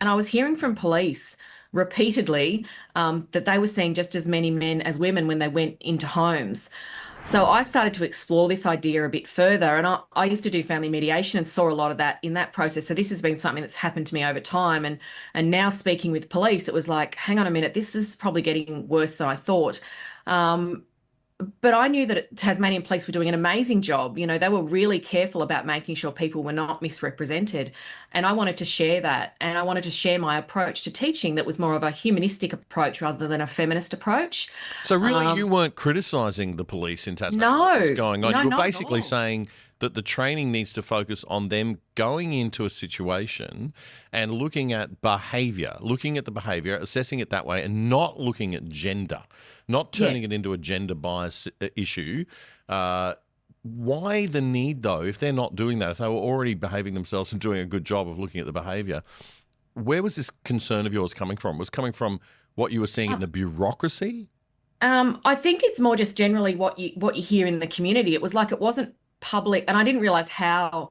And I was hearing from police repeatedly that they were seeing just as many men as women when they went into homes. So I started to explore this idea a bit further, and I used to do family mediation and saw a lot of that in that process. So this has been something that's happened to me over time, and now speaking with police, it was like, hang on a minute, this is probably getting worse than I thought. Um, but I knew that Tasmanian police were doing an amazing job. You know, they were really careful about making sure people were not misrepresented. And I wanted to share that. And I wanted to share my approach to teaching that was more of a humanistic approach rather than a feminist approach. So really, you Um, weren't criticising the police in Tasmania, what was no, going on. no, You were not at basically all. saying that the training needs to focus on them going into a situation and looking at behaviour, looking at the behaviour, assessing it that way, and not looking at gender, not turning it Yes. into a gender bias issue. Uh, why the need, though, if they're not doing that, if they were already behaving themselves and doing a good job of looking at the behaviour, where was this concern of yours coming from? Was it coming from what you were seeing in the bureaucracy? I think it's more just generally what you hear in the community. It was like it wasn't public, and I didn't realize how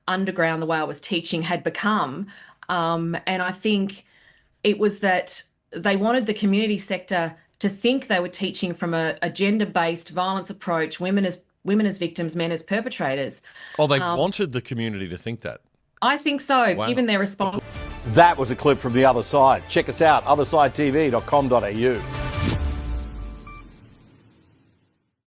underground the way I was teaching had become. And I think it was that they wanted the community sector to think they were teaching from a gender-based violence approach, women as victims, men as perpetrators. Oh, they Um, wanted the community to think that. I think so, Wow. given their response. That was a clip from The Other Side. Check us out, othersidetv.com.au.